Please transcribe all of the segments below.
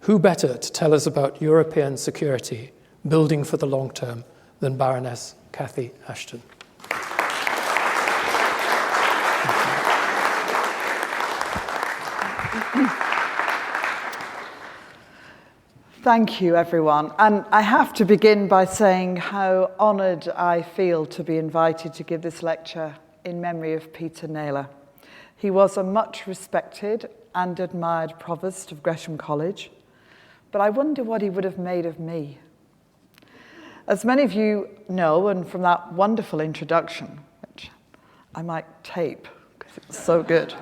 who better to tell us about European security, building for the long term, than Baroness Cathy Ashton? Thank you, everyone. And I have to begin by saying how honoured I feel to be invited to give this lecture in memory of Peter Naylor. He was a much respected and admired provost of Gresham College, but I wonder what he would have made of me. As many of you know, and from that wonderful introduction, which I might tape because it was so good,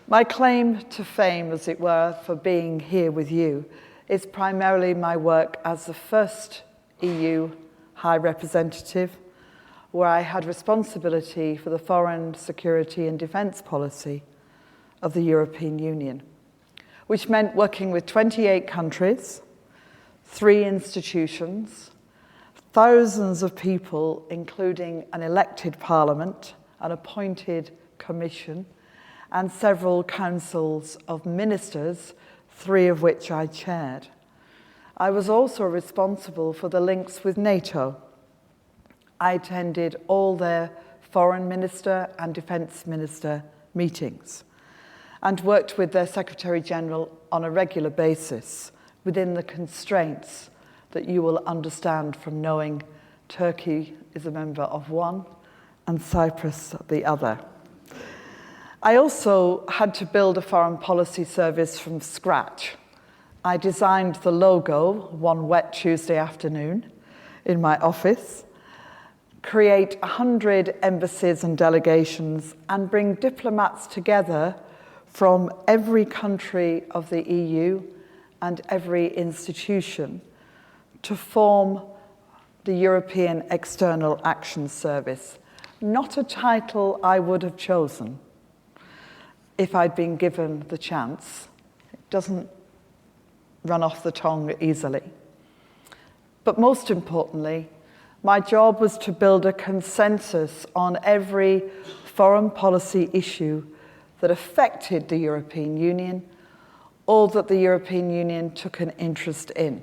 my claim to fame, as it were, for being here with you is primarily my work as the first EU High Representative, where I had responsibility for the foreign, security and defence policy of the European Union, which meant working with 28 countries, 3 institutions, thousands of people, including an elected parliament, an appointed commission, and several councils of ministers, 3 of which I chaired. I was also responsible for the links with NATO. I attended all their foreign minister and defence minister meetings and worked with their Secretary General on a regular basis within the constraints that you will understand from knowing Turkey is a member of one and Cyprus the other. I also had to build a foreign policy service from scratch. I designed the logo one wet Tuesday afternoon in my office, create 100 embassies and delegations, and bring diplomats together from every country of the EU and every institution to form the European External Action Service. Not a title I would have chosen if I'd been given the chance. It doesn't run off the tongue easily. But most importantly, my job was to build a consensus on every foreign policy issue that affected the European Union or that the European Union took an interest in.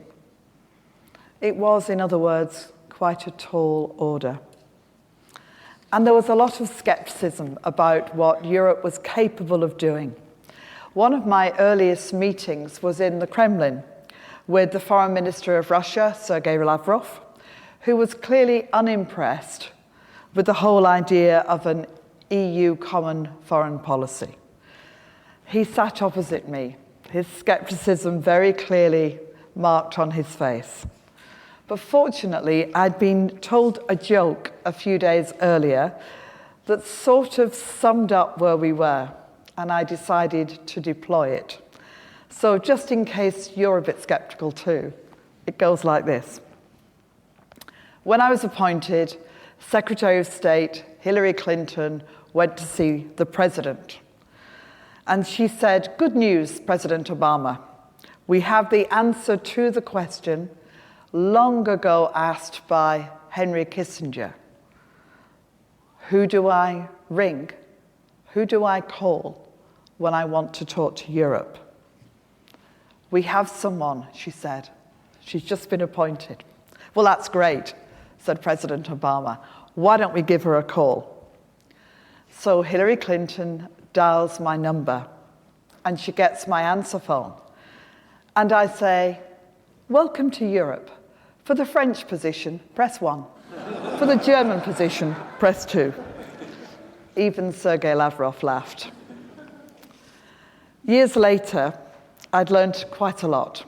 It was, in other words, quite a tall order. And there was a lot of skepticism about what Europe was capable of doing. One of my earliest meetings was in the Kremlin with the Foreign Minister of Russia, Sergei Lavrov, who was clearly unimpressed with the whole idea of an EU common foreign policy. He sat opposite me, his skepticism very clearly marked on his face. But fortunately, I'd been told a joke a few days earlier that sort of summed up where we were, and I decided to deploy it. So just in case you're a bit skeptical too, it goes like this. When I was appointed, Secretary of State Hillary Clinton went to see the president. And she said, "Good news, President Obama. We have the answer to the question long ago asked by Henry Kissinger. Who do I ring? Who do I call when I want to talk to Europe?" "We have someone," she said. "She's just been appointed." "Well, that's great," said President Obama. "Why don't we give her a call?" So Hillary Clinton dials my number, and she gets my answer phone. And I say, "Welcome to Europe. For the French position, press 1. For the German position, press 2. Even Sergei Lavrov laughed. Years later, I'd learned quite a lot.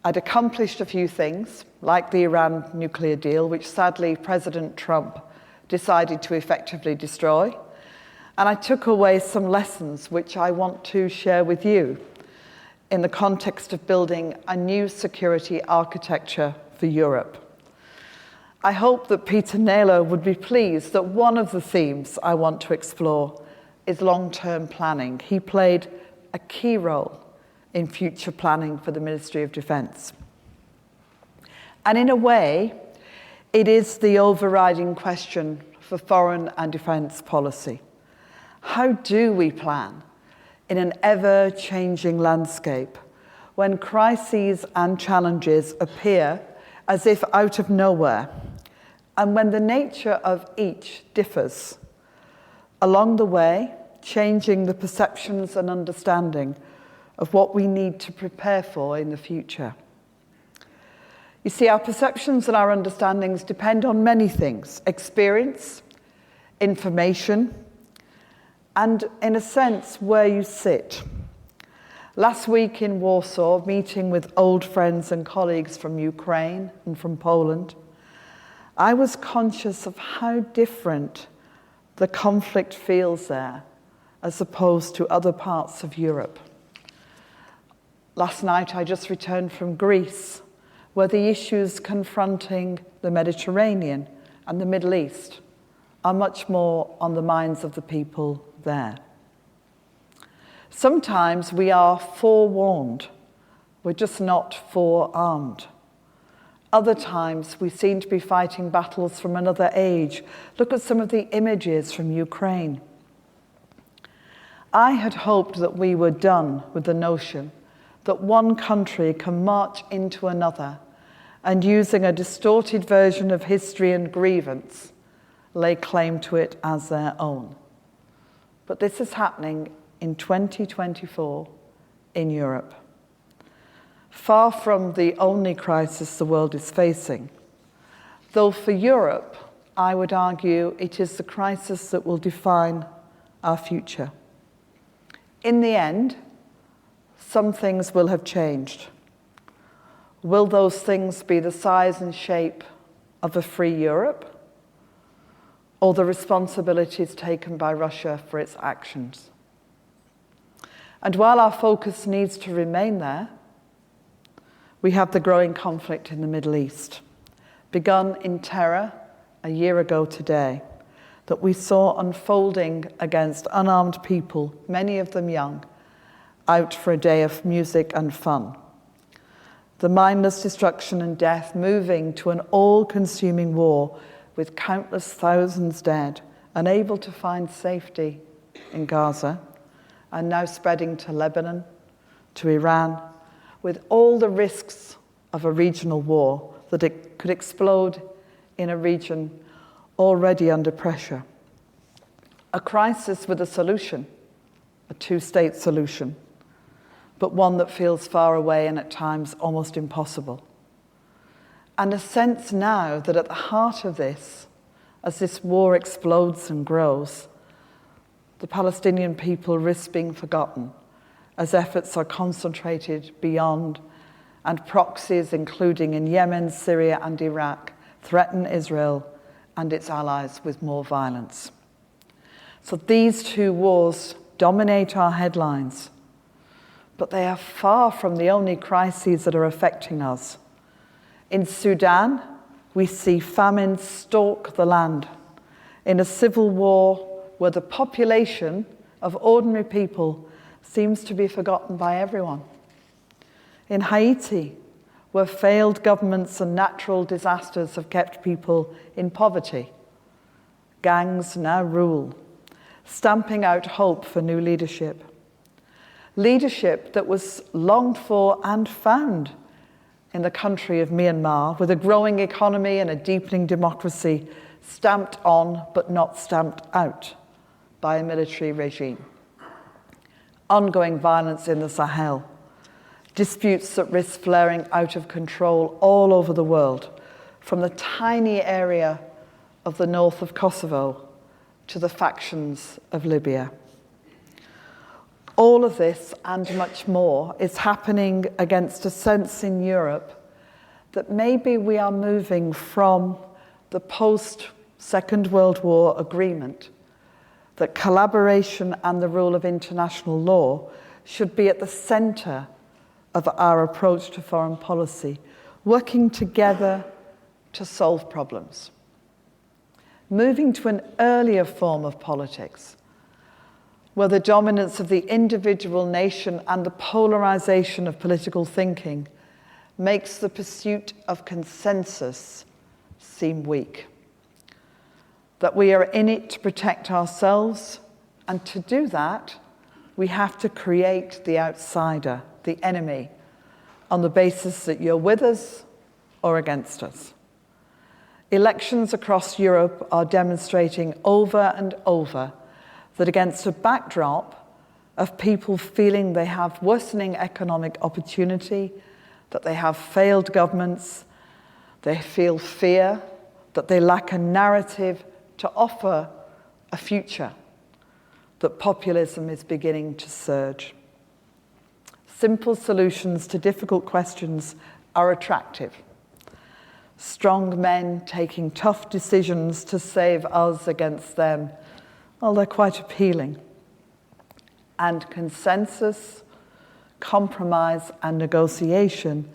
I'd accomplished a few things, like the Iran nuclear deal, which sadly President Trump decided to effectively destroy. And I took away some lessons which I want to share with you in the context of building a new security architecture for Europe. I hope that Peter Naylor would be pleased that one of the themes I want to explore is long-term planning. He played a key role in future planning for the Ministry of Defence. And in a way, it is the overriding question for foreign and defence policy. How do we plan in an ever-changing landscape when crises and challenges appear as if out of nowhere, and when the nature of each differs, along the way, changing the perceptions and understanding of what we need to prepare for in the future. You see, our perceptions and our understandings depend on many things: experience, information, and, in a sense, where you sit. Last week in Warsaw, meeting with old friends and colleagues from Ukraine and from Poland, I was conscious of how different the conflict feels there as opposed to other parts of Europe. Last night I just returned from Greece, where the issues confronting the Mediterranean and the Middle East are much more on the minds of the people there. Sometimes we are forewarned, we're just not forearmed. Other times we seem to be fighting battles from another age. Look at some of the images from Ukraine. I had hoped that we were done with the notion that one country can march into another and, using a distorted version of history and grievance, lay claim to it as their own. But this is happening in 2024 in Europe. Far from the only crisis the world is facing, though for Europe, I would argue it is the crisis that will define our future. In the end, some things will have changed. Will those things be the size and shape of a free Europe, or the responsibilities taken by Russia for its actions? And while our focus needs to remain there, we have the growing conflict in the Middle East, begun in terror a year ago today, that we saw unfolding against unarmed people, many of them young, out for a day of music and fun. The mindless destruction and death moving to an all-consuming war with countless thousands dead, unable to find safety in Gaza, and now spreading to Lebanon, to Iran, with all the risks of a regional war that it could explode in a region already under pressure. A crisis with a solution, a two-state solution, but one that feels far away and at times almost impossible. And a sense now that at the heart of this, as this war explodes and grows, the Palestinian people risk being forgotten as efforts are concentrated beyond, and proxies, including in Yemen, Syria, and Iraq, threaten Israel and its allies with more violence. So these two wars dominate our headlines, but they are far from the only crises that are affecting us. In Sudan, we see famine stalk the land in a civil war where the population of ordinary people seems to be forgotten by everyone. In Haiti, where failed governments and natural disasters have kept people in poverty, gangs now rule, stamping out hope for new leadership. Leadership that was longed for and found in the country of Myanmar, with a growing economy and a deepening democracy stamped on but not stamped out by a military regime. Ongoing violence in the Sahel, disputes that risk flaring out of control all over the world, from the tiny area of the north of Kosovo to the factions of Libya. All of this and much more is happening against a sense in Europe that maybe we are moving from the post-Second World War agreement that collaboration and the rule of international law should be at the center of our approach to foreign policy, working together to solve problems. Moving to an earlier form of politics, where the dominance of the individual nation and the polarization of political thinking makes the pursuit of consensus seem weak. That we are in it to protect ourselves, and to do that, we have to create the outsider, the enemy, on the basis that you're with us or against us. Elections across Europe are demonstrating over and over that against a backdrop of people feeling they have worsening economic opportunity, that they have failed governments, they feel fear, that they lack a narrative to offer a future, that populism is beginning to surge. Simple solutions to difficult questions are attractive. Strong men taking tough decisions to save us against them, well, they're quite appealing. And consensus, compromise, and negotiation,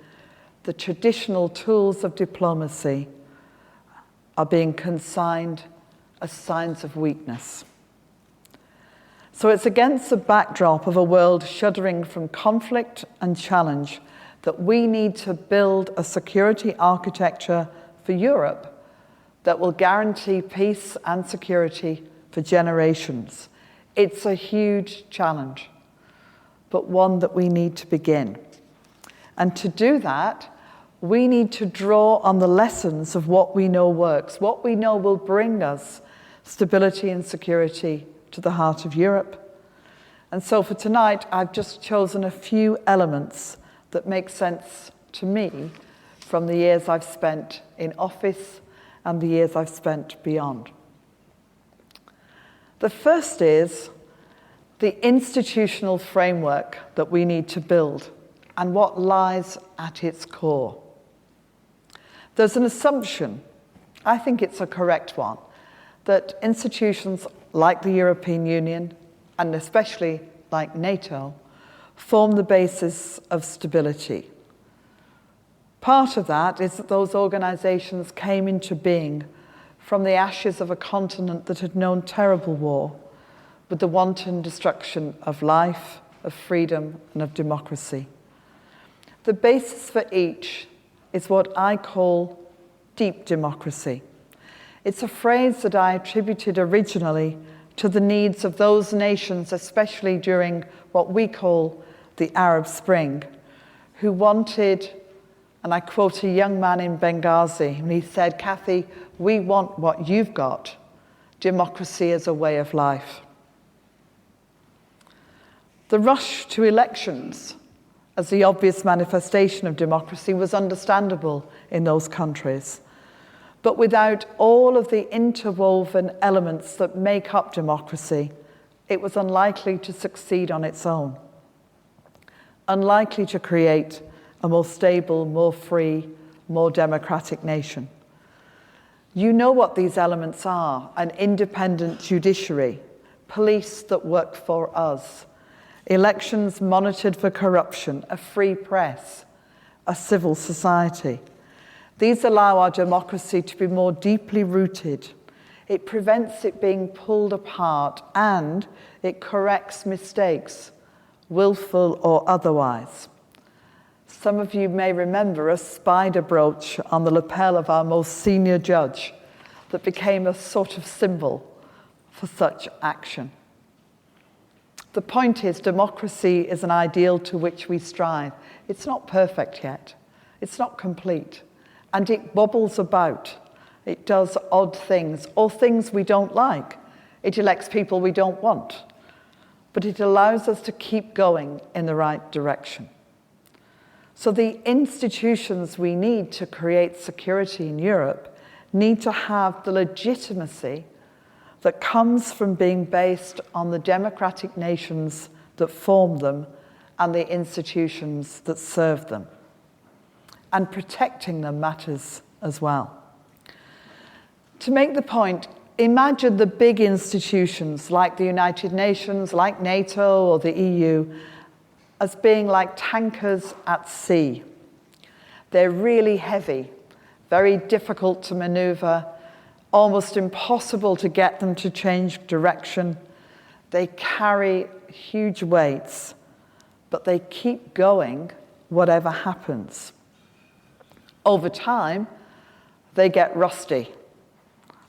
the traditional tools of diplomacy, are being consigned as signs of weakness. So it's against the backdrop of a world shuddering from conflict and challenge that we need to build a security architecture for Europe that will guarantee peace and security for generations. It's a huge challenge, but one that we need to begin. And to do that, we need to draw on the lessons of what we know works, what we know will bring us stability and security to the heart of Europe. And so for tonight, I've just chosen a few elements that make sense to me from the years I've spent in office and the years I've spent beyond. The first is the institutional framework that we need to build and what lies at its core. There's an assumption, I think it's a correct one, that institutions like the European Union, and especially like NATO, form the basis of stability. Part of that is that those organizations came into being from the ashes of a continent that had known terrible war, with the wanton destruction of life, of freedom, and of democracy. The basis for each is what I call deep democracy. It's a phrase that I attributed originally to the needs of those nations, especially during what we call the Arab Spring, who wanted, and I quote a young man in Benghazi, and he said, "Kathy, we want what you've got, democracy as a way of life." The rush to elections as the obvious manifestation of democracy was understandable in those countries. But without all of the interwoven elements that make up democracy, it was unlikely to succeed on its own, unlikely to create a more stable, more free, more democratic nation. You know what these elements are: an independent judiciary, police that work for us, elections monitored for corruption, a free press, a civil society. These allow our democracy to be more deeply rooted. It prevents it being pulled apart, and it corrects mistakes, willful or otherwise. Some of you may remember a spider brooch on the lapel of our most senior judge that became a sort of symbol for such action. The point is, democracy is an ideal to which we strive. It's not perfect yet. It's not complete. And it wobbles about. It does odd things, or things we don't like. It elects people we don't want. But it allows us to keep going in the right direction. So the institutions we need to create security in Europe need to have the legitimacy that comes from being based on the democratic nations that form them and the institutions that serve them. And protecting them matters as well. To make the point, imagine the big institutions like the United Nations, like NATO or the EU, as being like tankers at sea. They're really heavy, very difficult to maneuver, almost impossible to get them to change direction. They carry huge weights, but they keep going whatever happens. Over time, they get rusty.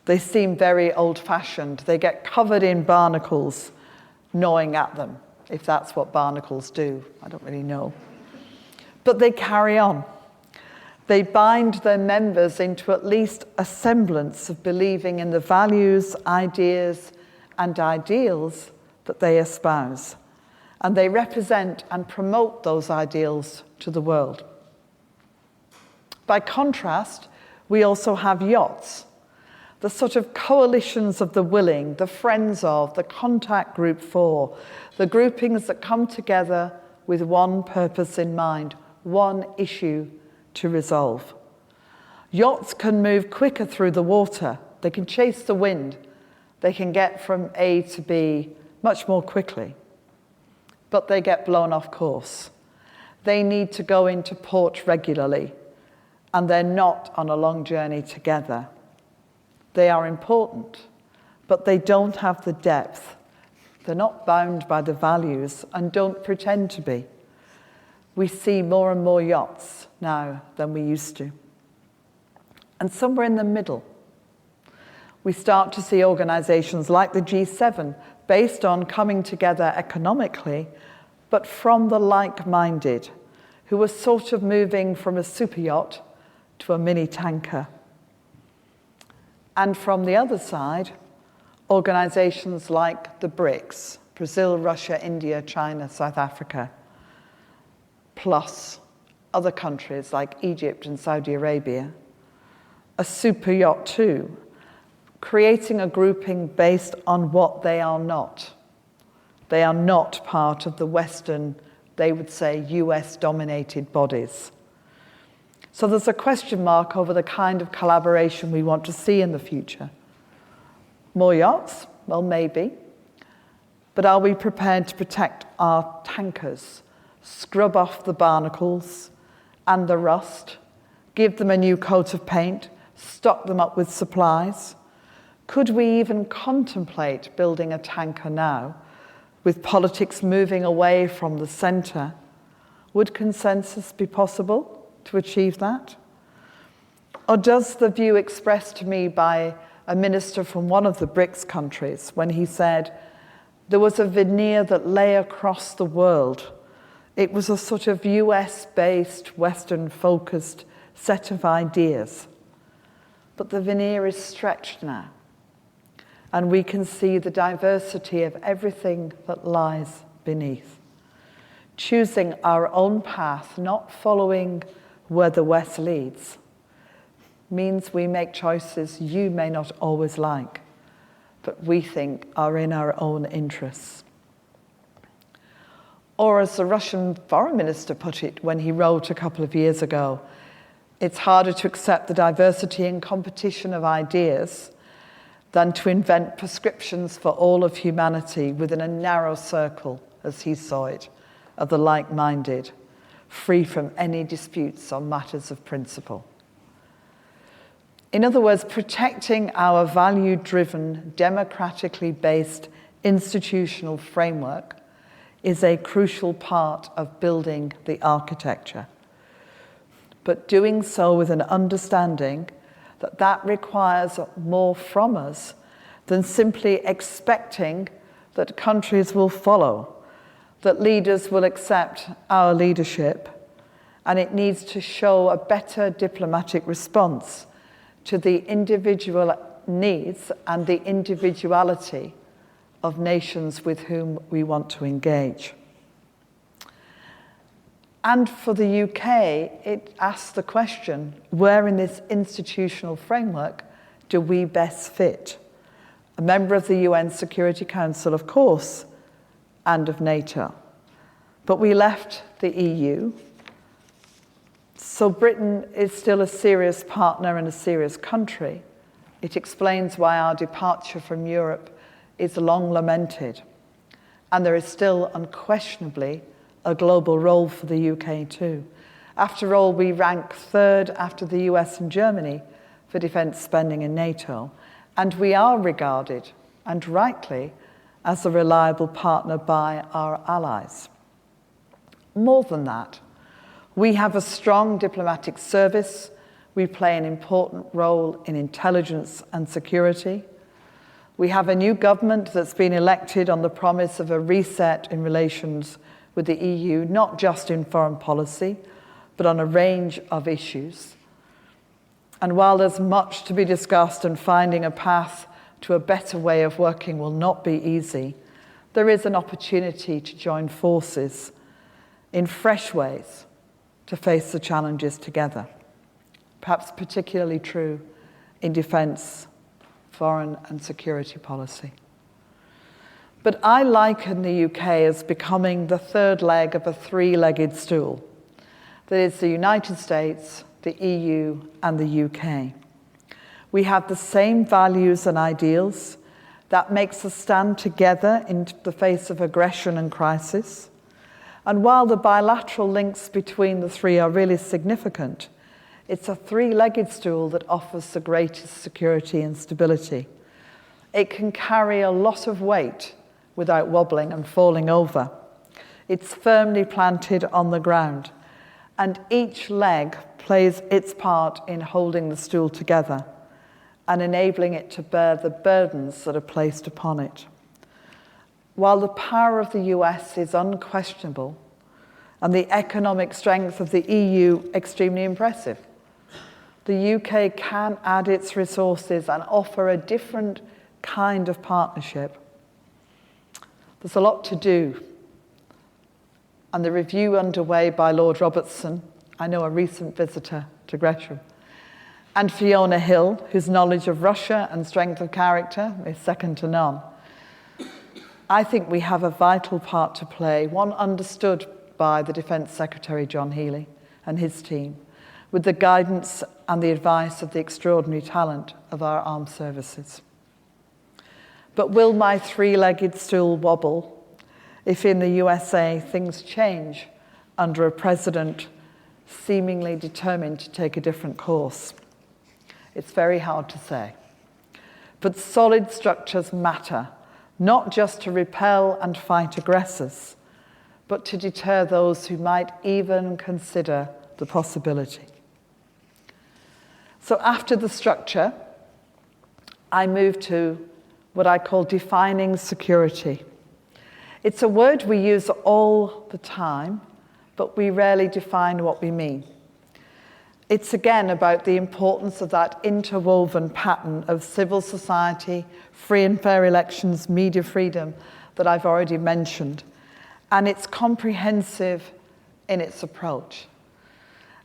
They seem very old-fashioned. They get covered in barnacles, gnawing at them, if that's what barnacles do. I don't really know. But they carry on. They bind their members into at least a semblance of believing in the values, ideas, and ideals that they espouse. And they represent and promote those ideals to the world. By contrast, we also have yachts, the sort of coalitions of the willing, the friends of, the contact group for, the groupings that come together with one purpose in mind, one issue to resolve. Yachts can move quicker through the water. They can chase the wind. They can get from A to B much more quickly. But they get blown off course. They need to go into port regularly, and they're not on a long journey together. They are important, but they don't have the depth. They're not bound by the values and don't pretend to be. We see more and more yachts now than we used to. And somewhere in the middle, we start to see organizations like the G7 based on coming together economically, but from the like-minded, who are sort of moving from a super yacht to a mini tanker. And from the other side, organizations like the BRICS, Brazil, Russia, India, China, South Africa, plus other countries like Egypt and Saudi Arabia, a super yacht too, creating a grouping based on what they are not. They are not part of the Western, they would say, US-dominated bodies. So there's a question mark over the kind of collaboration we want to see in the future. More yachts? Well, maybe. But are we prepared to protect our tankers, scrub off the barnacles and the rust, give them a new coat of paint, stock them up with supplies? Could we even contemplate building a tanker now, with politics moving away from the centre? Would consensus be possible to achieve that? Or does the view expressed to me by a minister from one of the BRICS countries, when he said there was a veneer that lay across the world, it was a sort of US-based, Western-focused set of ideas, but the veneer is stretched now, and we can see the diversity of everything that lies beneath. Choosing our own path, not following where the West leads, means we make choices you may not always like, but we think are in our own interests. Or as the Russian foreign minister put it when he wrote a couple of years ago, it's harder to accept the diversity and competition of ideas than to invent prescriptions for all of humanity within a narrow circle, as he saw it, of the like-minded, free from any disputes on matters of principle. In other words, protecting our value-driven, democratically based institutional framework is a crucial part of building the architecture. But doing so with an understanding that that requires more from us than simply expecting that countries will follow, that leaders will accept our leadership, and it needs to show a better diplomatic response to the individual needs and the individuality of nations with whom we want to engage. And for the UK, it asks the question, where in this institutional framework do we best fit? A member of the UN Security Council, of course, and of NATO. But we left the EU, so Britain is still a serious partner and a serious country. It explains why our departure from Europe is long lamented. And there is still unquestionably a global role for the UK too. After all, we rank third after the US and Germany for defence spending in NATO, and we are regarded, and rightly, as a reliable partner by our allies. More than that, we have a strong diplomatic service. We play an important role in intelligence and security. We have a new government that's been elected on the promise of a reset in relations with the EU, not just in foreign policy, but on a range of issues. And while there's much to be discussed and finding a path to a better way of working will not be easy, there is an opportunity to join forces in fresh ways to face the challenges together. Perhaps particularly true in defence, foreign and security policy. But I liken the UK as becoming the third leg of a three-legged stool. That is the United States, the EU, and the UK. We have the same values and ideals that makes us stand together in the face of aggression and crisis. And while the bilateral links between the three are really significant, it's a three-legged stool that offers the greatest security and stability. It can carry a lot of weight without wobbling and falling over. It's firmly planted on the ground, and each leg plays its part in holding the stool together and enabling it to bear the burdens that are placed upon it. While the power of the US is unquestionable and the economic strength of the EU extremely impressive, the UK can add its resources and offer a different kind of partnership. There's a lot to do, and the review underway by Lord Robertson, I know a recent visitor to Gresham, and Fiona Hill, whose knowledge of Russia and strength of character is second to none. I think we have a vital part to play, one understood by the Defence Secretary John Healey and his team, with the guidance and the advice of the extraordinary talent of our armed services. But will my three-legged stool wobble if in the USA things change under a president seemingly determined to take a different course? It's very hard to say. But solid structures matter, not just to repel and fight aggressors, but to deter those who might even consider the possibility. So after the structure, I moved to what I call defining security. It's a word we use all the time, but we rarely define what we mean. It's again about the importance of that interwoven pattern of civil society, free and fair elections, media freedom that I've already mentioned. And it's comprehensive in its approach.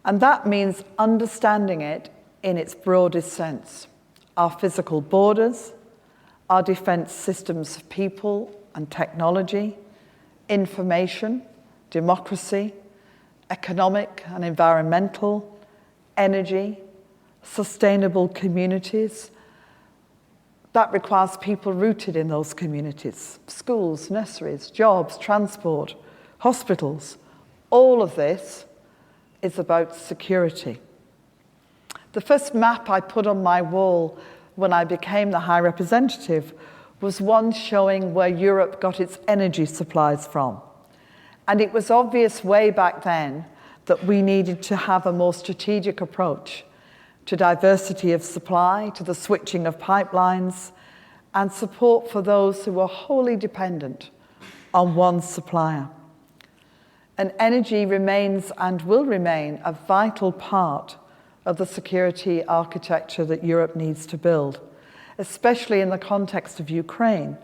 And that means understanding it in its broadest sense. Our physical borders, our defense systems of people and technology, information, democracy, economic and environmental, energy, sustainable communities. That requires people rooted in those communities. Schools, nurseries, jobs, transport, hospitals. All of this is about security. The first map I put on my wall when I became the High Representative was one showing where Europe got its energy supplies from. And it was obvious way back then that we needed to have a more strategic approach to diversity of supply, to the switching of pipelines, and support for those who are wholly dependent on one supplier. And energy remains and will remain a vital part of the security architecture that Europe needs to build, especially in the context of Ukraine,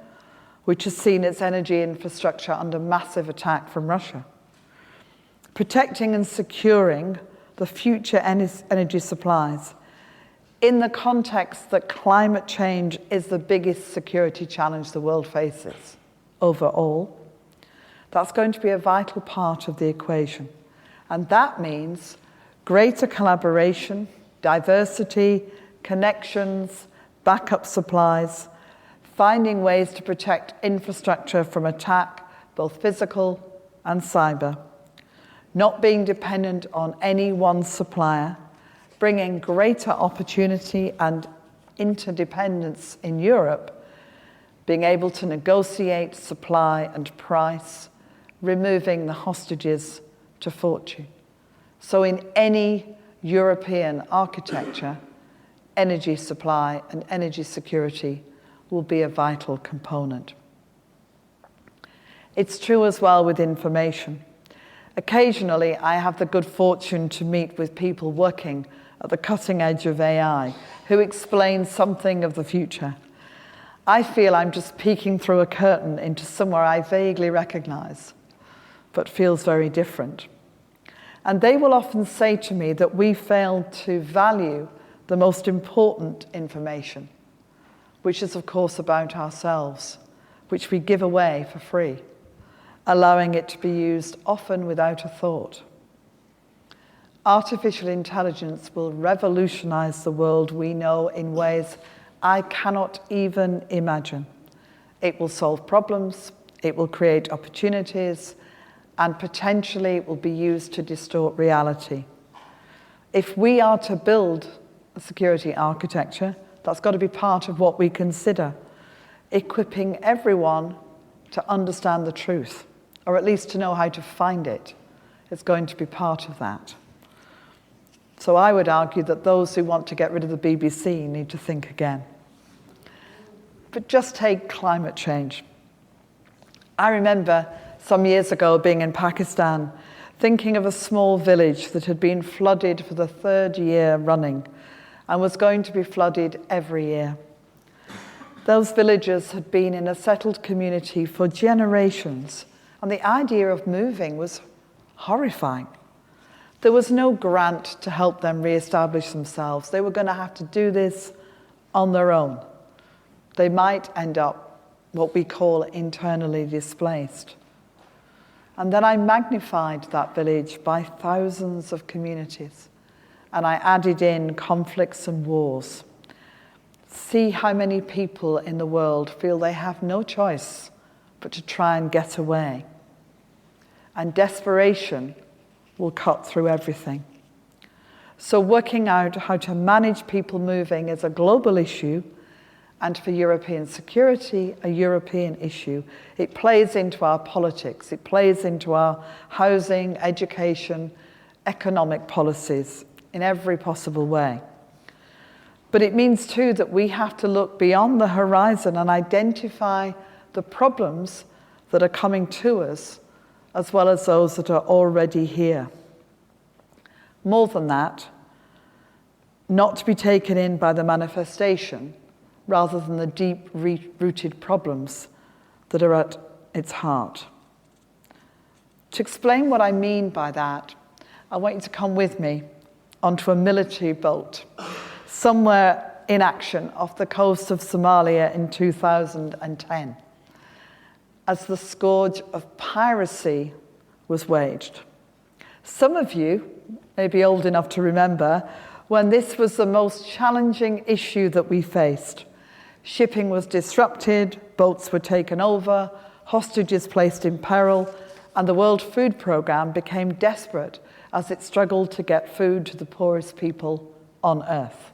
which has seen its energy infrastructure under massive attack from Russia. Protecting and securing the future energy supplies in the context that climate change is the biggest security challenge the world faces overall, that's going to be a vital part of the equation. And that means greater collaboration, diversity, connections, backup supplies, finding ways to protect infrastructure from attack, both physical and cyber, not being dependent on any one supplier, bringing greater opportunity and interdependence in Europe, being able to negotiate supply and price, removing the hostages to fortune. So in any European architecture, energy supply and energy security will be a vital component. It's true as well with information. Occasionally, I have the good fortune to meet with people working at the cutting edge of AI who explain something of the future. I feel I'm just peeking through a curtain into somewhere I vaguely recognize, but feels very different. And they will often say to me that we fail to value the most important information, which is, of course, about ourselves, which we give away for free, allowing it to be used often without a thought. Artificial intelligence will revolutionize the world we know in ways I cannot even imagine. It will solve problems, it will create opportunities, and potentially it will be used to distort reality. If we are to build a security architecture, that's got to be part of what we consider, equipping everyone to understand the truth, or at least to know how to find it. It's going to be part of that. So I would argue that those who want to get rid of the BBC need to think again. But just take climate change. I remember some years ago being in Pakistan, thinking of a small village that had been flooded for the 3rd year running and was going to be flooded every year. Those villagers had been in a settled community for generations, and the idea of moving was horrifying. There was no grant to help them re-establish themselves. They were going to have to do this on their own. They might end up what we call internally displaced. And then I magnified that village by thousands of communities, and I added in conflicts and wars. See how many people in the world feel they have no choice but to try and get away. And desperation will cut through everything. So working out how to manage people moving is a global issue, and for European security, a European issue. It plays into our politics, it plays into our housing, education, economic policies in every possible way. But it means too that we have to look beyond the horizon and identify the problems that are coming to us, as well as those that are already here. More than that, not to be taken in by the manifestation, rather than the deep-rooted problems that are at its heart. To explain what I mean by that, I want you to come with me onto a military boat, somewhere in action off the coast of Somalia in 2010, as the scourge of piracy was waged. Some of you may be old enough to remember when this was the most challenging issue that we faced. Shipping was disrupted, boats were taken over, hostages placed in peril, and the World Food Programme became desperate as it struggled to get food to the poorest people on Earth.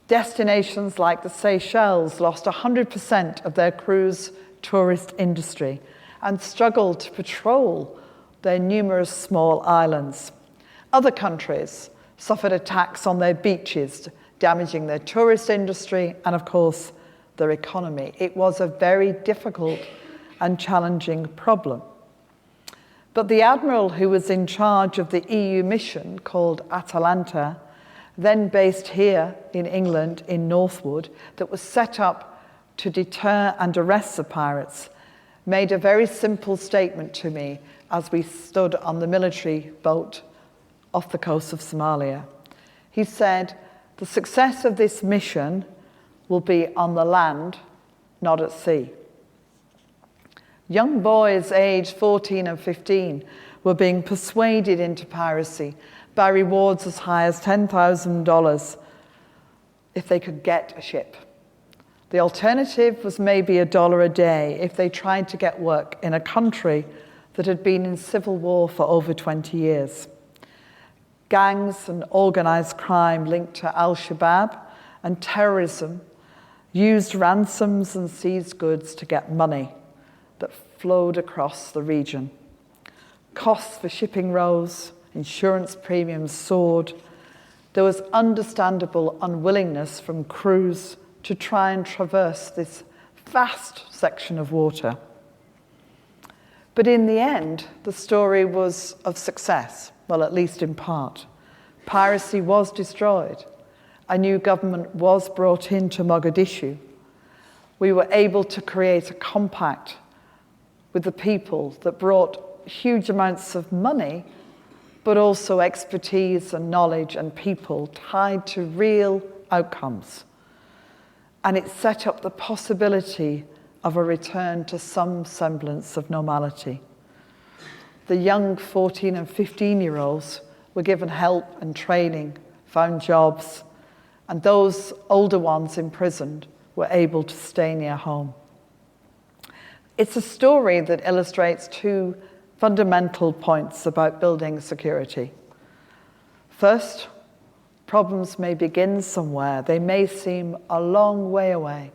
Destinations like the Seychelles lost 100% of their cruise tourist industry and struggled to patrol their numerous small islands. Other countries suffered attacks on their beaches, damaging their tourist industry and, of course, their economy. It was a very difficult and challenging problem. But the admiral who was in charge of the EU mission, called Atalanta, then based here in England, in Northwood, that was set up to deter and arrest the pirates, made a very simple statement to me as we stood on the military boat off the coast of Somalia. He said, "The success of this mission will be on the land, not at sea." Young boys aged 14 and 15 were being persuaded into piracy by rewards as high as $10,000 if they could get a ship. The alternative was maybe $1 a day if they tried to get work in a country that had been in civil war for over 20 years. Gangs and organized crime linked to Al-Shabaab and terrorism used ransoms and seized goods to get money that flowed across the region. Costs for shipping rose, insurance premiums soared. There was understandable unwillingness from crews to try and traverse this vast section of water. But in the end, the story was of success, well, at least in part. Piracy was destroyed. A new government was brought into Mogadishu. We were able to create a compact with the people that brought huge amounts of money, but also expertise and knowledge and people tied to real outcomes. And it set up the possibility of a return to some semblance of normality. The young 14 and 15-year-olds were given help and training, found jobs, and those older ones imprisoned were able to stay near home. It's a story that illustrates two fundamental points about building security. First, problems may begin somewhere. They may seem a long way away,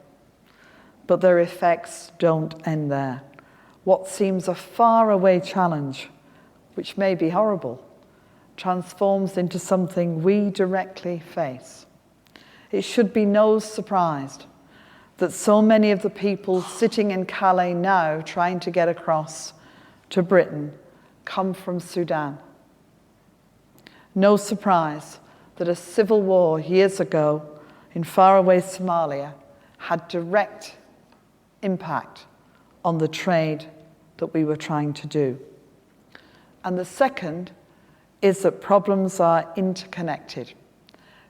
but their effects don't end there. What seems a faraway challenge, which may be horrible, transforms into something we directly face. It should be no surprise that so many of the people sitting in Calais now trying to get across to Britain come from Sudan. No surprise that a civil war years ago in faraway Somalia had direct impact on the trade that we were trying to do. And the second is that problems are interconnected.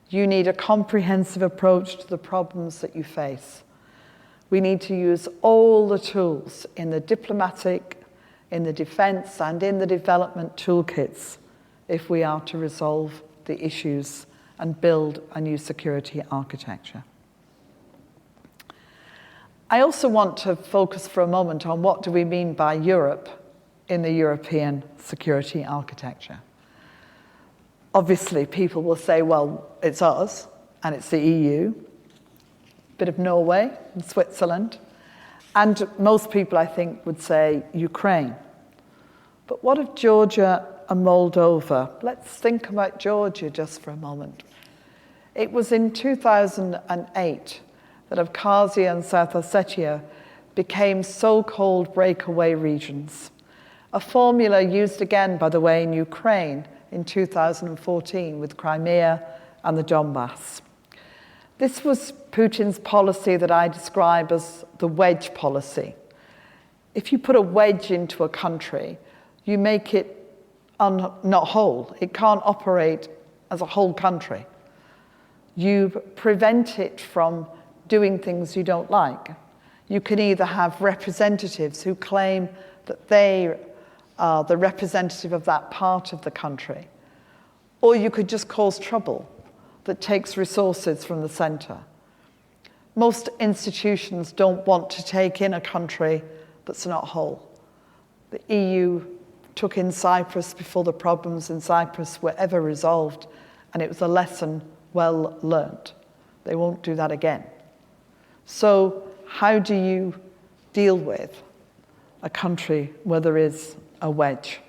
You need a comprehensive approach to the problems that you face. We need to use all the tools in the diplomatic, in the defense, and in the development toolkits if we are to resolve the issues and build a new security architecture. I also want to focus for a moment on what do we mean by Europe in the European security architecture. Obviously, people will say, well, it's us, and it's the EU, a bit of Norway and Switzerland, and most people, I think, would say Ukraine. But what of Georgia and Moldova? Let's think about Georgia just for a moment. It was in 2008 that Abkhazia and South Ossetia became so-called breakaway regions, a formula used again, by the way, in Ukraine in 2014 with Crimea and the Donbass. This was Putin's policy that I describe as the wedge policy. If you put a wedge into a country, you make it not whole. It can't operate as a whole country. You prevent it from doing things you don't like. You can either have representatives who claim that they are the representative of that part of the country, or you could just cause trouble that takes resources from the centre. Most institutions don't want to take in a country that's not whole. The EU took in Cyprus before the problems in Cyprus were ever resolved, and it was a lesson well learnt. They won't do that again. So how do you deal with a country where there is a wedge?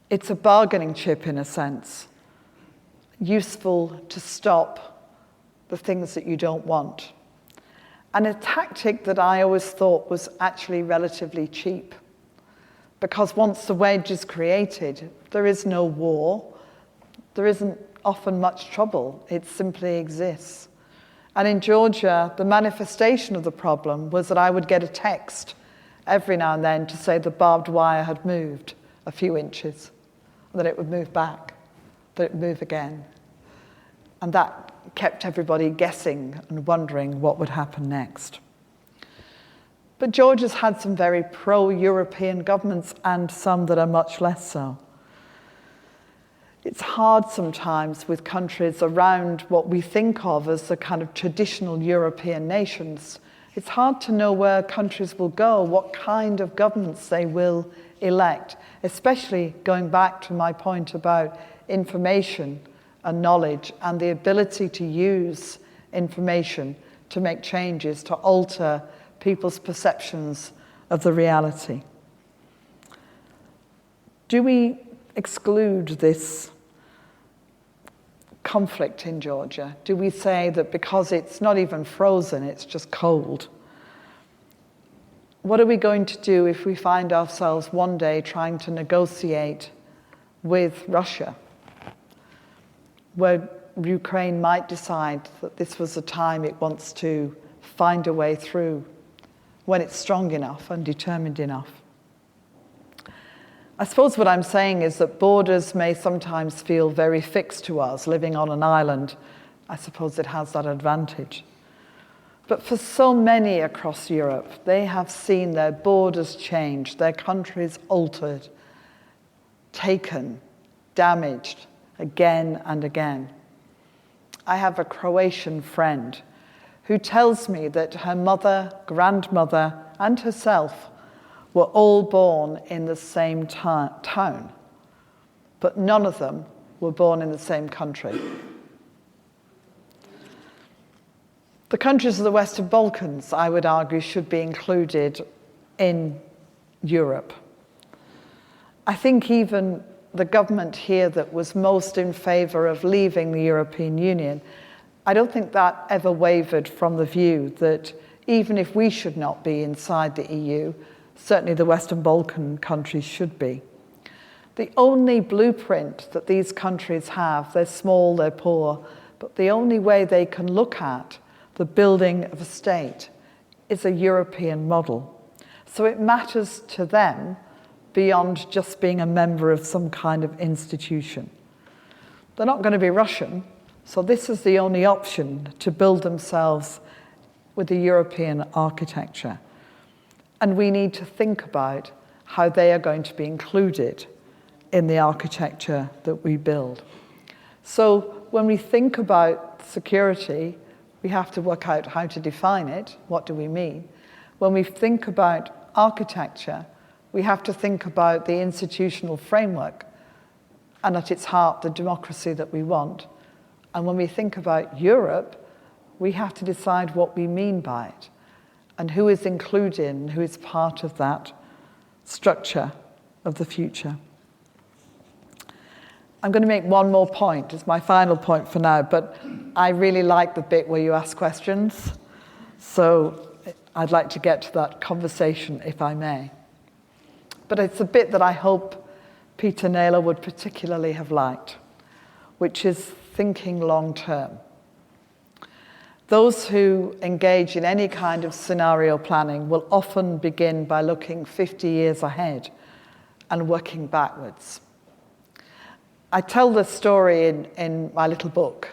It's a bargaining chip in a sense, useful to stop the things that you don't want. And a tactic that I always thought was actually relatively cheap, because once the wedge is created, there is no war, there isn't often much trouble, it simply exists. And in Georgia, the manifestation of the problem was that I would get a text every now and then to say the barbed wire had moved a few inches, that it would move back, that it would move again. And that kept everybody guessing and wondering what would happen next. But Georgia's had some very pro-European governments and some that are much less so. It's hard sometimes with countries around what we think of as the kind of traditional European nations. It's hard to know where countries will go, what kind of governments they will elect, especially going back to my point about information and knowledge and the ability to use information to make changes, to alter people's perceptions of the reality. Do we exclude this conflict in Georgia? Do we say that because it's not even frozen, it's just cold? what are we going to do if we find ourselves one day trying to negotiate with Russia, where Ukraine might decide that this was a time it wants to find a way through when it's strong enough and determined enough? I suppose what I'm saying is that borders may sometimes feel very fixed to us. Living on an island, I suppose it has that advantage. But for so many across Europe, they have seen their borders change, their countries altered, taken, damaged again and again. I have a Croatian friend who tells me that her mother, grandmother, and herself were all born in the same town, but none of them were born in the same country. The countries of the Western Balkans, I would argue, should be included in Europe. I think even the government here that was most in favour of leaving the European Union, I don't think that ever wavered from the view that even if we should not be inside the EU, certainly the Western Balkan countries should be. The only blueprint that these countries have, they're small, they're poor, but the only way they can look at the building of a state is a European model. So it matters to them beyond just being a member of some kind of institution. They're not going to be Russian, so this is the only option to build themselves with the European architecture. And we need to think about how they are going to be included in the architecture that we build. So when we think about security, we have to work out how to define it. What do we mean? When we think about architecture, we have to think about the institutional framework and at its heart, the democracy that we want. And when we think about Europe, we have to decide what we mean by it and who is included and who is part of that structure of the future. I'm going to make one more point. It's my final point for now, but I really like the bit where you ask questions. So I'd like to get to that conversation, if I may. But it's a bit that I hope Peter Naylor would particularly have liked, which is thinking long term. Those who engage in any kind of scenario planning will often begin by looking 50 years ahead and working backwards. I tell this story in my little book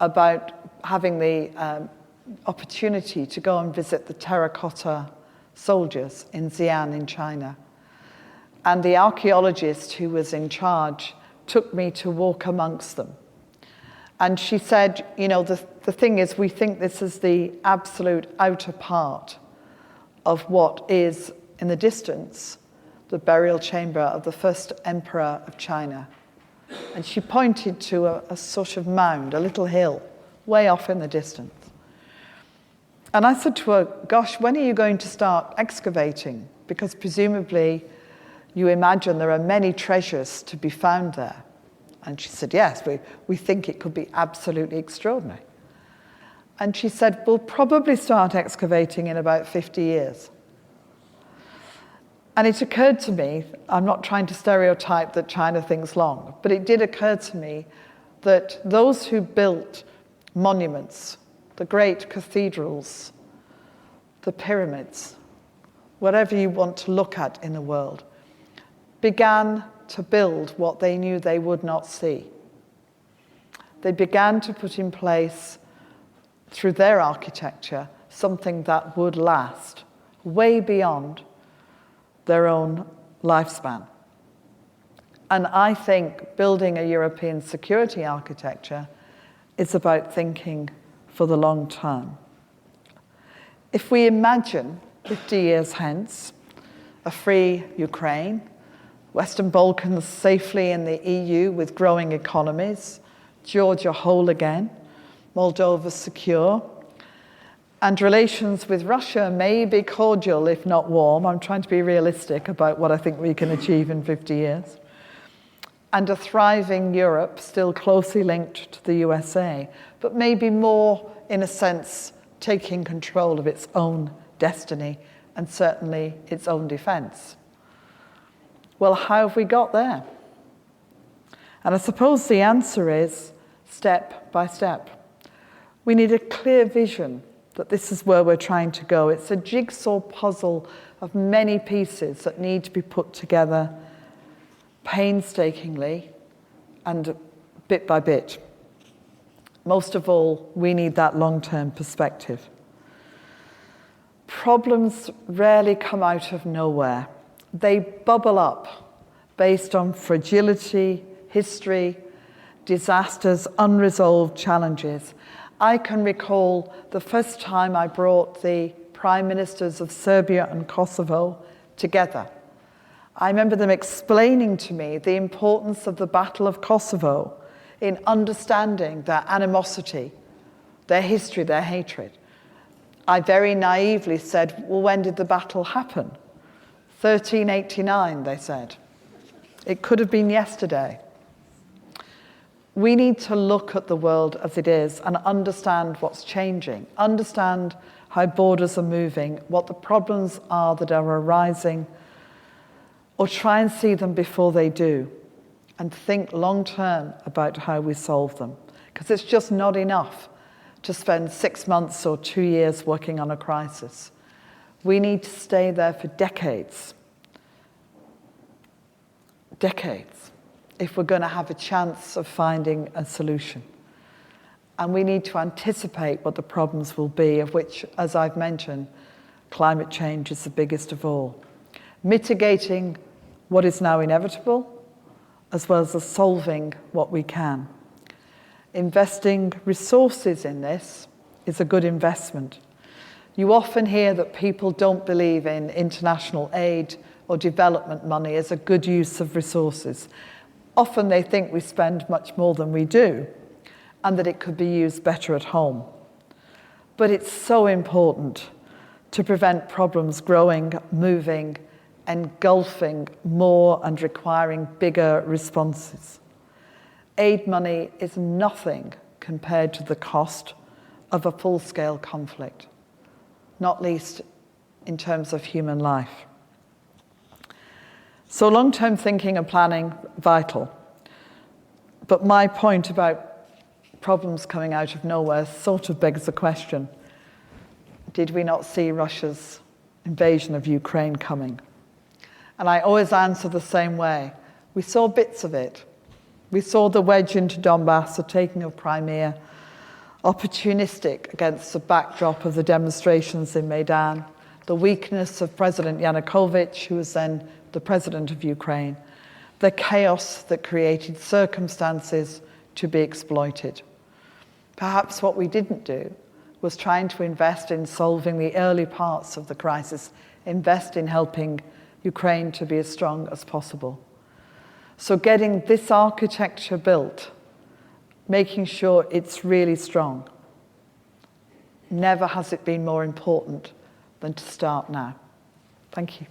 about having the opportunity to go and visit the terracotta soldiers in Xi'an in China. And the archaeologist who was in charge took me to walk amongst them. And she said, you know, the thing is, we think this is the absolute outer part of what is, in the distance, the burial chamber of the first emperor of China. And she pointed to a sort of mound, a little hill, way off in the distance. And I said to her, gosh, when are you going to start excavating? Because presumably you imagine there are many treasures to be found there. And she said, yes, we think it could be absolutely extraordinary. And she said, we'll probably start excavating in about 50 years. And it occurred to me, I'm not trying to stereotype that China thinks long, but it did occur to me that those who built monuments, the great cathedrals, the pyramids, whatever you want to look at in the world, began to build what they knew they would not see. They began to put in place, through their architecture, something that would last way beyond their own lifespan. And I think building a European security architecture is about thinking for the long term. If we imagine 50 years hence, a free Ukraine, Western Balkans safely in the EU with growing economies, Georgia whole again, Moldova secure, and relations with Russia may be cordial, if not warm. I'm trying to be realistic about what I think we can achieve in 50 years. And a thriving Europe, still closely linked to the USA, but maybe more, in a sense, taking control of its own destiny and certainly its own defence. Well, how have we got there? And I suppose the answer is step by step. We need a clear vision that this is where we're trying to go. It's a jigsaw puzzle of many pieces that need to be put together painstakingly and bit by bit. Most of all, we need that long-term perspective. Problems rarely come out of nowhere. They bubble up based on fragility, history, disasters, unresolved challenges. I can recall the first time I brought the prime ministers of Serbia and Kosovo together. I remember them explaining to me the importance of the Battle of Kosovo in understanding their animosity, their history, their hatred. I very naively said, well, when did the battle happen? 1389, they said. It could have been yesterday. We need to look at the world as it is and understand what's changing, understand how borders are moving, what the problems are that are arising, or try and see them before they do, and think long-term about how we solve them. Because it's just not enough to spend 6 months or 2 years working on a crisis. We need to stay there for decades. Decades. If we're going to have a chance of finding a solution. And we need to anticipate what the problems will be, of which, as I've mentioned, climate change is the biggest of all. Mitigating what is now inevitable, as well as solving what we can. Investing resources in this is a good investment. You often hear that people don't believe in international aid or development money as a good use of resources. Often they think we spend much more than we do and that it could be used better at home. But it's so important to prevent problems growing, moving, engulfing more and requiring bigger responses. Aid money is nothing compared to the cost of a full-scale conflict, not least in terms of human life. So long-term thinking and planning, vital. But my point about problems coming out of nowhere sort of begs the question, did we not see Russia's invasion of Ukraine coming? And I always answer the same way. We saw bits of it. We saw the wedge into Donbass, the taking of Crimea, opportunistic against the backdrop of the demonstrations in Maidan, the weakness of President Yanukovych, who was then the president of Ukraine, the chaos that created circumstances to be exploited. Perhaps what we didn't do was trying to invest in solving the early parts of the crisis, invest in helping Ukraine to be as strong as possible. So getting this architecture built, making sure it's really strong, never has it been more important than to start now. Thank you.